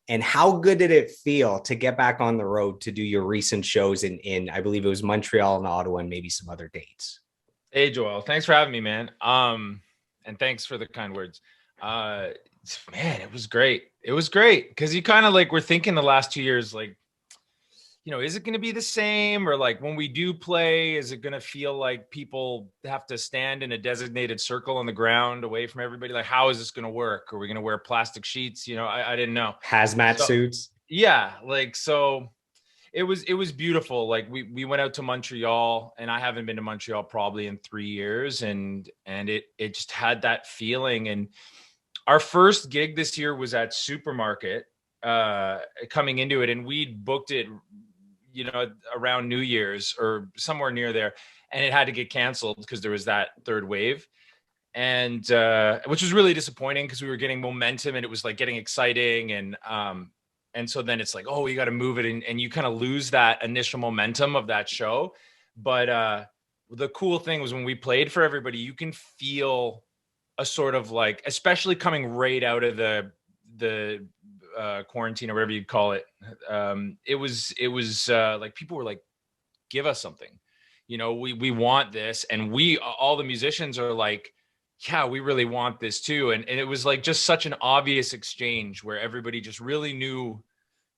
And how good did it feel to get back on the road to do your recent shows in I believe it was Montreal and Ottawa and maybe some other dates? Hey Joel, thanks for having me, man. And thanks for the kind words. Uh, Man, it was great. It was great because you kind of like were thinking the last 2 years, like, is it going to be the same, or like when we do play, is it going to feel like people have to stand in a designated circle on the ground away from everybody? Like, how is this going to work? Are we going to wear plastic sheets? I didn't know. Hazmat So suits? yeah, like so it was beautiful. Like we went out to Montreal, and I haven't been to Montreal probably in 3 years, and it just had that feeling. And our first gig this year was at Supermarket, coming into it, and we'd booked it, around New Year's or somewhere near there, and it had to get canceled because there was that third wave. And which was really disappointing because we were getting momentum and it was like getting exciting. And so then it's like, oh, you got to move it, and you kind of lose that initial momentum of that show. But the cool thing was when we played for everybody, you can feel a sort of like, especially coming right out of the quarantine or whatever you'd call it. It was like people were like, give us something. We want this, and we all the musicians are like, yeah, we really want this too. And it was like just such an obvious exchange where everybody just really knew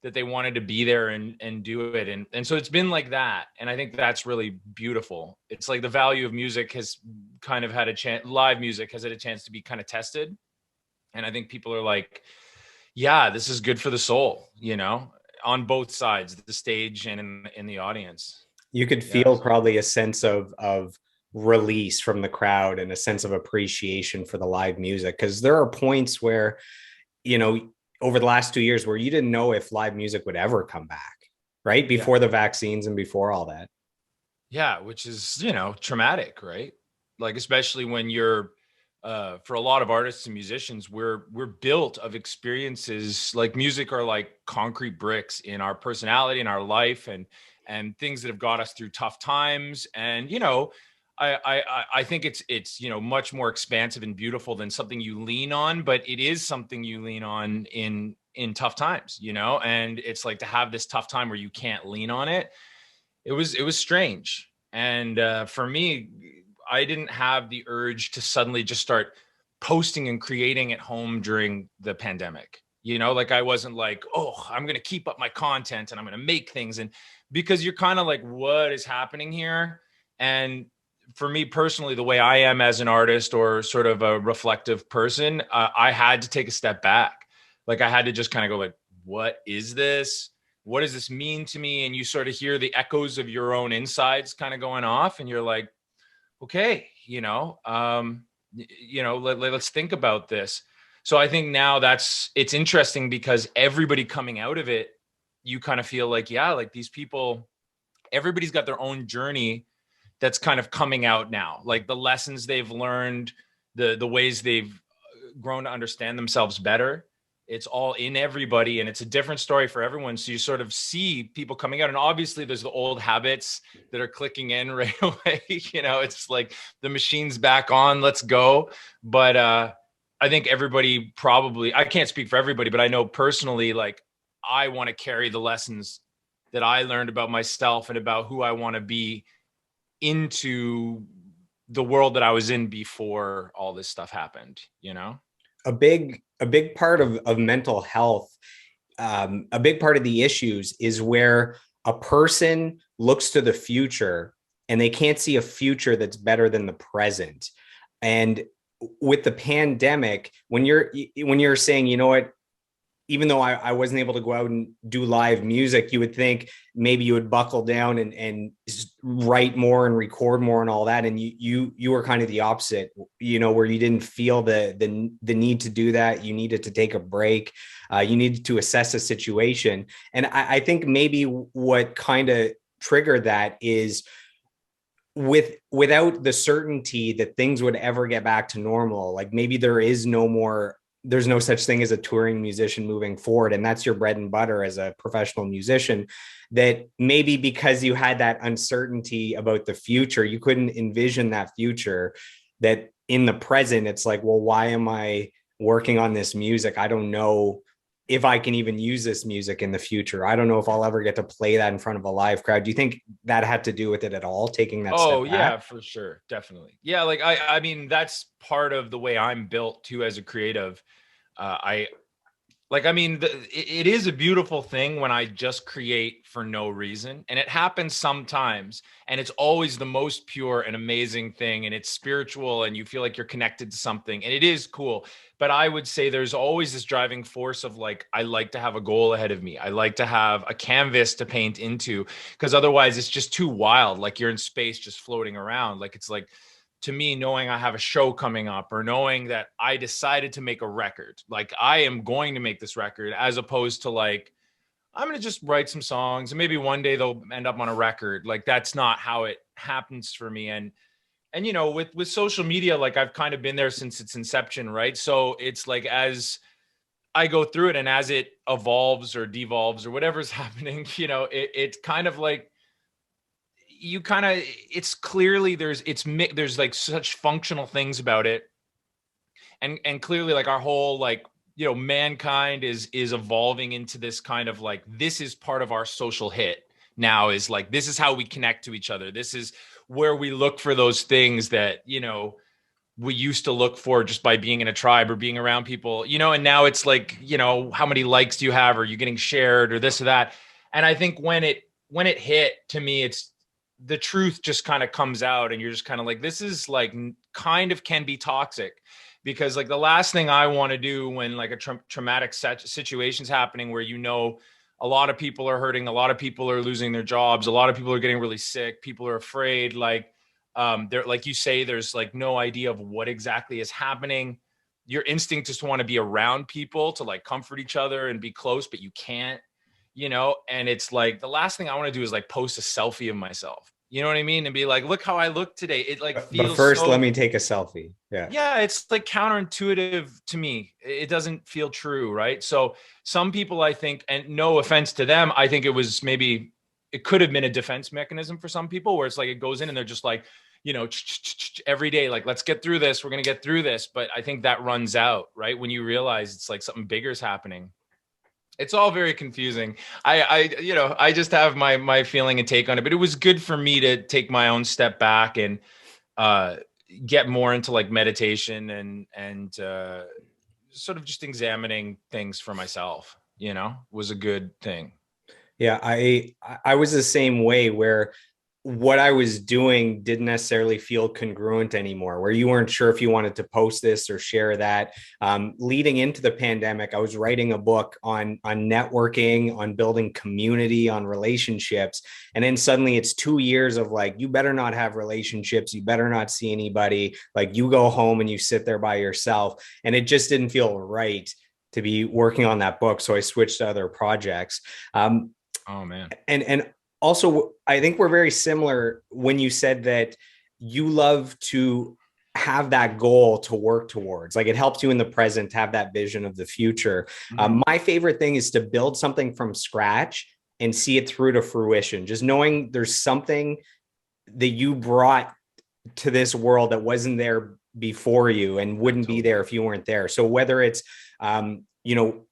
that they wanted to be there and do it. And so it's been like that. And I think that's really beautiful. It's like the value of music has kind of had a chance, live music has had a chance to be kind of tested. And I think people are like, yeah, this is good for the soul, on both sides, the stage and in the audience. You could Yeah. feel probably a sense of release from the crowd and a sense of appreciation for the live music, because there are points where, you know, over the last 2 years where you didn't know if live music would ever come back, right? Yeah. Before the vaccines and before all that. Yeah, which is, traumatic, right? Like especially when you're for a lot of artists and musicians, we're built of experiences. Like music are like concrete bricks in our personality, in our life, and things that have got us through tough times. And I think it's much more expansive and beautiful than something you lean on, but it is something you lean on in tough times, and it's like to have this tough time where you can't lean on it. It was strange. And for me, I didn't have the urge to suddenly just start posting and creating at home during the pandemic. Like I wasn't like, oh, I'm going to keep up my content and I'm going to make things. And because you're kind of like, what is happening here? And for me personally, the way I am as an artist or sort of a reflective person, I had to take a step back. Like I had to just kind of go like, what is this? What does this mean to me? And you sort of hear the echoes of your own insides kind of going off, and you're like, okay, let's think about this. So I think now it's interesting because everybody coming out of it, you kind of feel like, yeah, like these people, everybody's got their own journey that's kind of coming out now, like the lessons they've learned, the ways they've grown to understand themselves better. It's all in everybody, and it's a different story for everyone. So you sort of see people coming out, and obviously there's the old habits that are clicking in right away. It's like the machine's back on, let's go. But I think everybody probably, I can't speak for everybody, but I know personally, like I want to carry the lessons that I learned about myself and about who I want to be into the world that I was in before all this stuff happened. A big part of mental health, a big part of the issues is where a person looks to the future and they can't see a future that's better than the present. And with the pandemic, when you're saying, you know what, even though I wasn't able to go out and do live music, you would think maybe you would buckle down and write more and record more and all that. And you were kind of the opposite, where you didn't feel the need to do that. You needed to take a break. You needed to assess a situation. And I think maybe what kind of triggered that is without the certainty that things would ever get back to normal. Like maybe there's no such thing as a touring musician moving forward. And that's your bread and butter as a professional musician, that maybe because you had that uncertainty about the future, you couldn't envision that future, that in the present, it's like, well, why am I working on this music? I don't know if I can even use this music in the future. I don't know if I'll ever get to play that in front of a live crowd. Do you think that had to do with it at all, taking that Oh step yeah, back? for sure. Definitely. Yeah. Like I mean, that's part of the way I'm built too as a creative. I like, I mean, it is a beautiful thing when I just create for no reason. And it happens sometimes. And it's always the most pure and amazing thing. And it's spiritual and you feel like you're connected to something. And it is cool. But I would say there's always this driving force of like, I like to have a goal ahead of me. I like to have a canvas to paint into, because otherwise it's just too wild. Like you're in space just floating around. Like it's like, to me, knowing I have a show coming up or knowing that I decided to make a record, like I am going to make this record, as opposed to like, I'm going to just write some songs and maybe one day they'll end up on a record. Like that's not how it happens for me. And, you know, with social media, like I've kind of been there since its inception. Right. So it's like, as I go through it and as it evolves or devolves or whatever's happening, you know, it's kind of like, you kind of, it's clearly there's like such functional things about it, and clearly like our whole like, you know, mankind is evolving into this kind of like, this is part of our social hit now, is like, this is how we connect to each other, this is where we look for those things that, you know, we used to look for just by being in a tribe or being around people, you know. And now it's like, you know, how many likes do you have, or you getting shared or this or that. And I think when it hit to me, it's the truth just kind of comes out and you're just kind of like, this is like kind of can be toxic, because like the last thing I want to do when like a traumatic situation's happening where, you know, a lot of people are hurting, a lot of people are losing their jobs, a lot of people are getting really sick, people are afraid, like there, like you say, there's like no idea of what exactly is happening. Your instinct is to want to be around people, to like comfort each other and be close, but you can't, you know. And it's like the last thing I want to do is like post a selfie of myself, you know what I mean, and be like, look how I look today. It like But feels first, let so, me take a selfie. Yeah. yeah, it's like counterintuitive to me. It doesn't feel true, right? So some people, I think, and no offense to them, I think it was maybe, it could have been a defense mechanism for some people, where it's like it goes in and they're just like, you know, every day, like, let's get through this, we're going to get through this. But I think that runs out, right, when you realize it's like something bigger is happening. It's all very confusing. You know, I just have my feeling and take on it. But it was good for me to take my own step back and uh get more into like meditation and sort of just examining things for myself, you know, was a good thing. Yeah, I was the same way, where what I was doing didn't necessarily feel congruent anymore, where you weren't sure if you wanted to post this or share that. Leading into the pandemic, I was writing a book on networking, on building community, on relationships. And then suddenly it's 2 years of like, you better not have relationships, you better not see anybody, like you go home and you sit there by yourself. And it just didn't feel right to be working on that book. So I switched to other projects. Oh man. And also, I think we're very similar when you said that you love to have that goal to work towards. Like it helps you in the present to have that vision of the future. Mhm. My favorite thing is to build something from scratch and see it through to fruition. Just knowing there's something that you brought to this world that wasn't there before you and wouldn't be Totally. there if you weren't there. So whether it's, you know,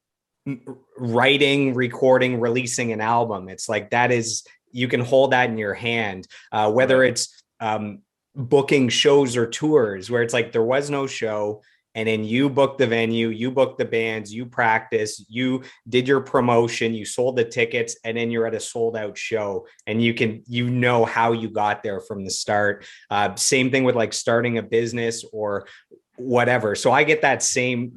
writing, recording, releasing an album, it's like that is, you can hold that in your hand. Whether Right. it's booking shows or tours, where it's like there was no show, and then you booked the venue, you booked the bands, you practiced, you did your promotion, you sold the tickets, and then you're at a sold out show, and you can, you know how you got there from the start. Same thing with like starting a business or whatever. So I get that same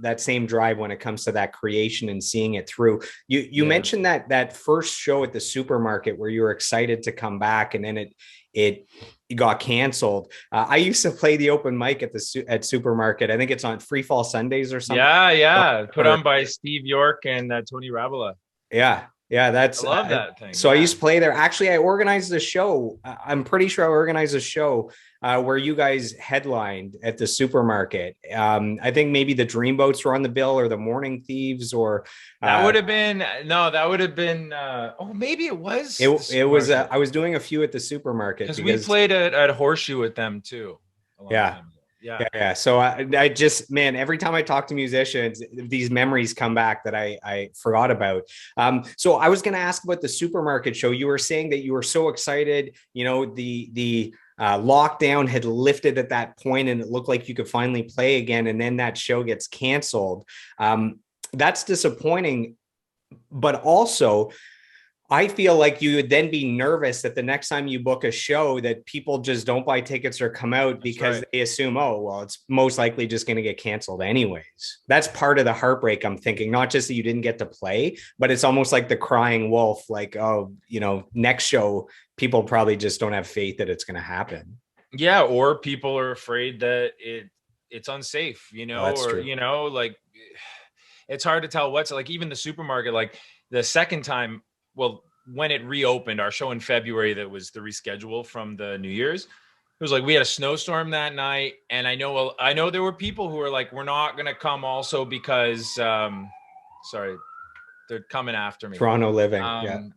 drive when it comes to that creation and seeing it through. You Yeah. mentioned that first show at the supermarket where you were excited to come back, and then it got canceled. I used to play the open mic at at supermarket. I think it's on Free Fall Sundays or something. Yeah, yeah, put Or on by Steve York and Tony Rabola. yeah, I that's love that thing. so I Yeah. used to play there. Actually, I organized a show. I'm pretty sure I organized a show where you guys headlined at the supermarket. I think maybe the Dreamboats were on the bill, or the Morning Thieves, or That uh, would have been, no, that would have been oh, maybe it it was the it was. supermarket, I was doing a few at the supermarket because we because played at Horseshoe with them too a long yeah, time ago. Yeah. Yeah. So I just, man, every time I talk to musicians, these memories come back that I forgot about. So I was going to ask about the supermarket show. You were saying that you were so excited, you know, the lockdown had lifted at that point and it looked like you could finally play again. And then that show gets canceled. That's disappointing, but also I feel like you would then be nervous that the next time you book a show that people just don't buy tickets or come out That's because right. they assume, oh, well, it's most likely just going to get canceled anyways. That's part of the heartbreak, I'm thinking, not just that you didn't get to play, but it's almost like the crying wolf, like, oh, you know, next show, people probably just don't have faith that it's going to happen. Yeah, or people are afraid that it's unsafe, Oh, that's or true. like it's hard to tell what's like even the supermarket, like the second time, well, when it reopened, our show in February that was the reschedule from the New Year's, it was like we had a snowstorm that night, and I know there were people who were like, we're not gonna come also because sorry, they're coming after me. Toronto living. Yeah. Um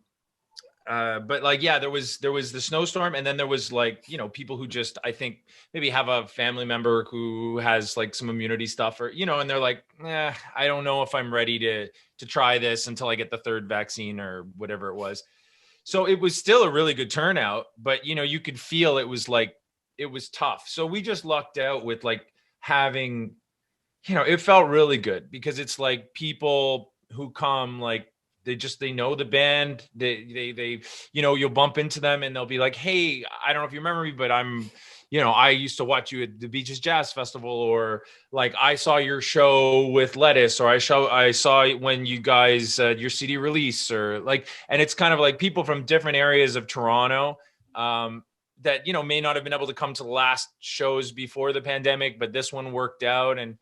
but like, yeah, there was the snowstorm, and then there was like, people who just, I think, maybe have a family member who has like some immunity stuff, or and they're like, I don't know if I'm ready to try this until I get the third vaccine or whatever it was. So it was still a really good turnout, but you could feel it was like, it was tough. So we just lucked out with like having, it felt really good because it's like people who come, like they know the band. They you'll bump into them and they'll be like, hey, I don't know if you remember me, but I used to watch you at the Beaches Jazz Festival, or like I saw your show with Lettuce, or I saw when you guys your CD release, or like, and it's kind of like people from different areas of Toronto that may not have been able to come to the last shows before the pandemic, but this one worked out. And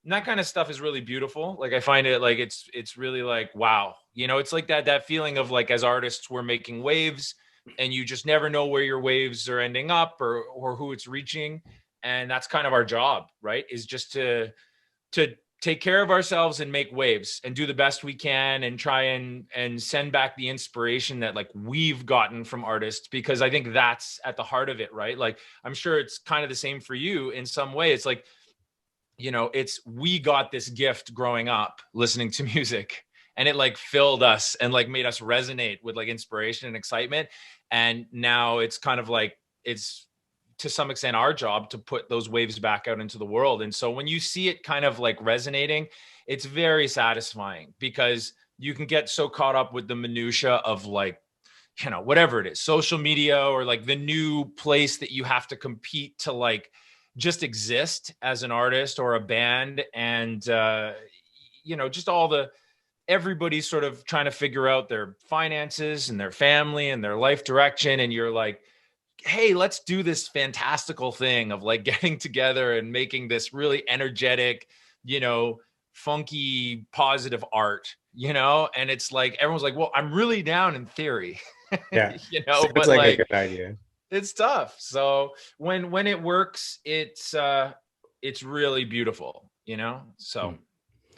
that kind of stuff is really beautiful. Like I find it like it's really like, wow, it's like that feeling of like, as artists, we're making waves and you just never know where your waves are ending up, or who it's reaching. And that's kind of our job, right? Is just to take care of ourselves and make waves and do the best we can and try and send back the inspiration that like we've gotten from artists, because I think that's at the heart of it, right? Like I'm sure it's kind of the same for you in some way. It's like, we got this gift growing up listening to music, and it like filled us and like made us resonate with like inspiration and excitement. And now it's kind of like, it's to some extent our job to put those waves back out into the world. And so when you see it kind of like resonating, it's very satisfying, because you can get so caught up with the minutia of like, whatever it is, social media, or like the new place that you have to compete to like just exist as an artist or a band. And just everybody's sort of trying to figure out their finances and their family and their life direction. And you're like, hey, let's do this fantastical thing of like getting together and making this really energetic, funky, positive art, and it's like, everyone's like, well, I'm really down in theory, Yeah. Sounds but like a like, good idea. it's tough. So when it works, it's really beautiful, so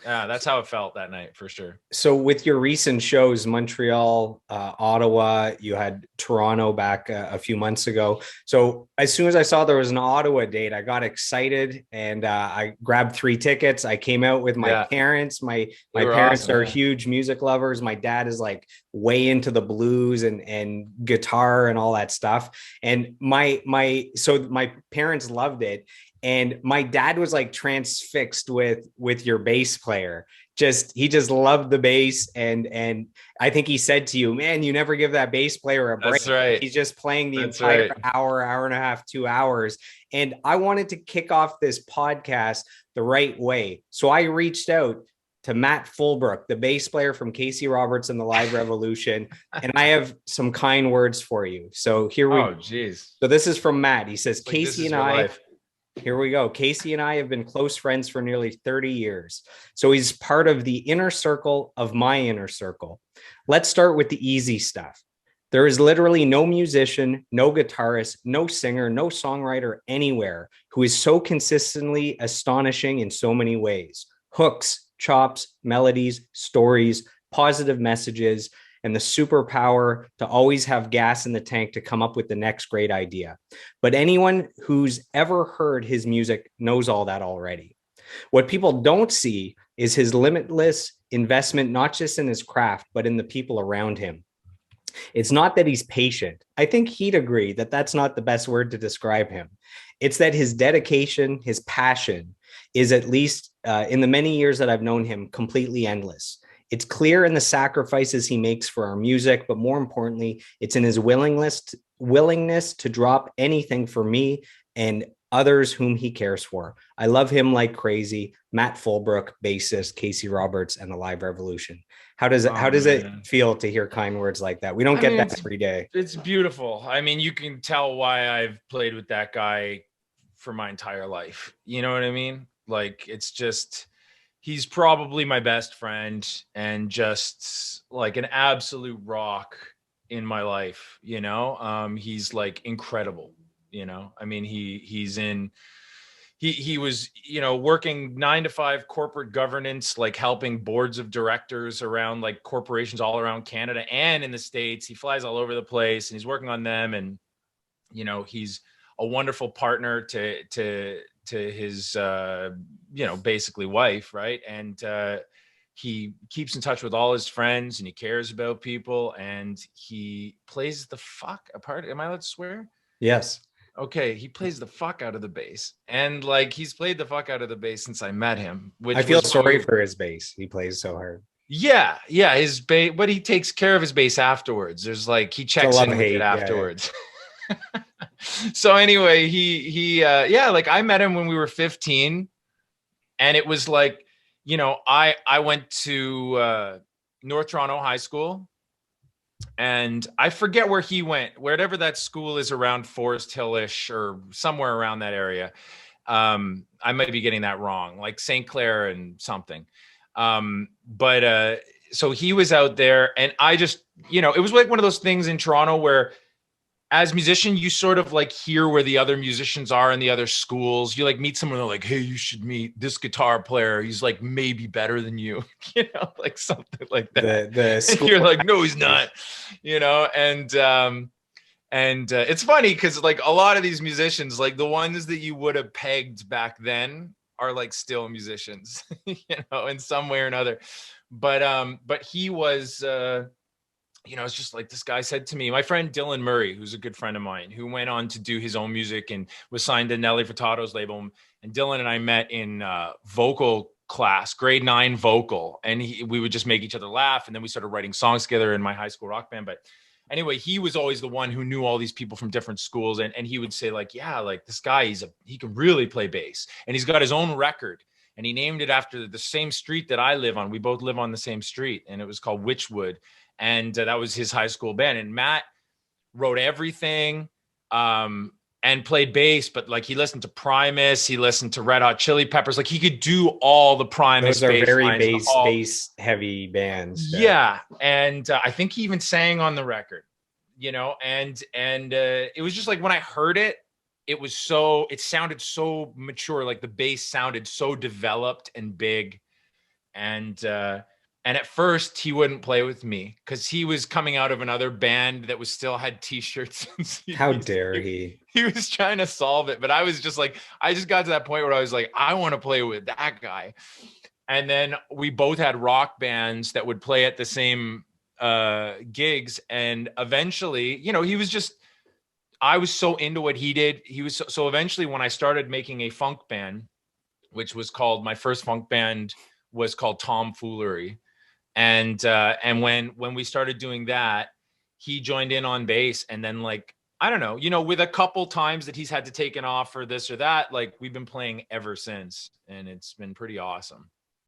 that's how it felt that night for sure. So with your recent shows, Montreal, Ottawa, you had Toronto back a few months ago. So as soon as I saw there was an Ottawa date, I got excited and I grabbed 3 tickets. I came out with my Yeah, parents. My they were parents awesome. are huge music lovers. My dad is like way into the blues and guitar and all that stuff. And my parents loved it. And my dad was like transfixed with your bass player. He just loved the bass. And I think he said to you, man, you never give that bass player a break. That's right. He's just playing the That's entire right. hour and a half, 2 hours. And I wanted to kick off this podcast the right way. So I reached out to Matt Fulbrook, the bass player from Casey Roberts and the Live Revolution. And I have some kind words for you. So here we Oh, geez. So this is from Matt. He says, It's like, this Casey is and your I, life. here we go. Casey and I have been close friends for nearly 30 years. So he's part of the inner circle of my inner circle. Let's start with the easy stuff. There is literally no musician, no guitarist, no singer, no songwriter anywhere who is so consistently astonishing in so many ways. Hooks, chops, melodies, stories, positive messages. and the superpower to always have gas in the tank to come up with the next great idea. But anyone who's ever heard his music knows all that already. What people don't see is his limitless investment, not just in his craft, but in the people around him. It's not that he's patient. I think he'd agree that that's not the best word to describe him. It's that his dedication, his passion is, at least in the many years that I've known him, completely endless. It's clear in the sacrifices he makes for our music, but more importantly, it's in his willingness to drop anything for me and others whom he cares for. I love him like crazy. Matt Fulbrook, bassist, Casey Roberts, and the Live Revolution. How Oh does it man. feel to hear kind words like that? We don't I get mean, that every day. it's beautiful. I mean, you can tell why I've played with that guy for my entire life. You know what I mean? Like, it's just, he's probably my best friend and just like an absolute rock in my life, you know? He's like incredible, you know? I mean, he was, you know, working 9 to 5 corporate governance, like helping boards of directors around like corporations all around Canada and in the States. He flies all over the place and he's working on them. And, you know, he's a wonderful partner to his, you know, basically wife. Right. And, he keeps in touch with all his friends and he cares about people and he plays the fuck apart. Am I allowed to swear? Yes. Okay, he plays the fuck out of the bass. And like he's played the fuck out of the bass since I met him, I which feel was when sorry we for his bass. He plays so hard. yeah, his bass, but he takes care of his bass afterwards. There's like he It's a checks love in with it hate. Yeah. afterwards. So anyway, he yeah, like I met him when we were 15 and it was like, you know, I went to North Toronto High School and I forget where he went, wherever that school is around Forest Hillish or somewhere around that area. I might be getting that wrong, like St. Clair and something. But so he was out there, and I just, you know, it was like one of those things in Toronto where as musician, you sort of like hear where the other musicians are in the other schools. You like meet someone, they're like, hey, you should meet this guitar player. He's like maybe better than you, you know, like something like that. The And school. you're like, no, he's not, you know, and it's funny because like a lot of these musicians, like the ones that you would have pegged back then are like still musicians, you know, in some way or another. But he was you know, it's just like this guy said to me, my friend Dylan Murray, who's a good friend of mine, who went on to do his own music and was signed to Nelly Furtado's label. And Dylan and I met in vocal class, grade 9 vocal, and we would just make each other laugh. And then we started writing songs together in my high school rock band. But anyway, he was always the one who knew all these people from different schools. And he would say like, yeah, like this guy, he can really play bass and he's got his own record. And he named it after the same street that I live on. We both live on the same street and it was called Witchwood. And that was his high school band. And Matt wrote everything and played bass, but like he listened to Primus, he listened to Red Hot Chili Peppers. Like he could do all the Primus. Those are bass very lines, bass heavy bands. yeah. And I think he even sang on the record, you know, and it was just like when I heard it, it sounded so mature. Like the bass sounded so developed and big. And at first he wouldn't play with me because he was coming out of another band that was still had t-shirts and CDs. How dare he? He was trying to solve it, but I was just like, I just got to that point where I was like, I want to play with that guy. And then we both had rock bands that would play at the same gigs. And eventually, you know, I was so into what he did. He was so eventually when I started making a funk band, which was called, my first funk band was called Tomfoolery. And when we started doing that, he joined in on bass. And then like, I don't know, you know, with a couple times that he's had to take an off for this or that, like we've been playing ever since. And it's been pretty awesome.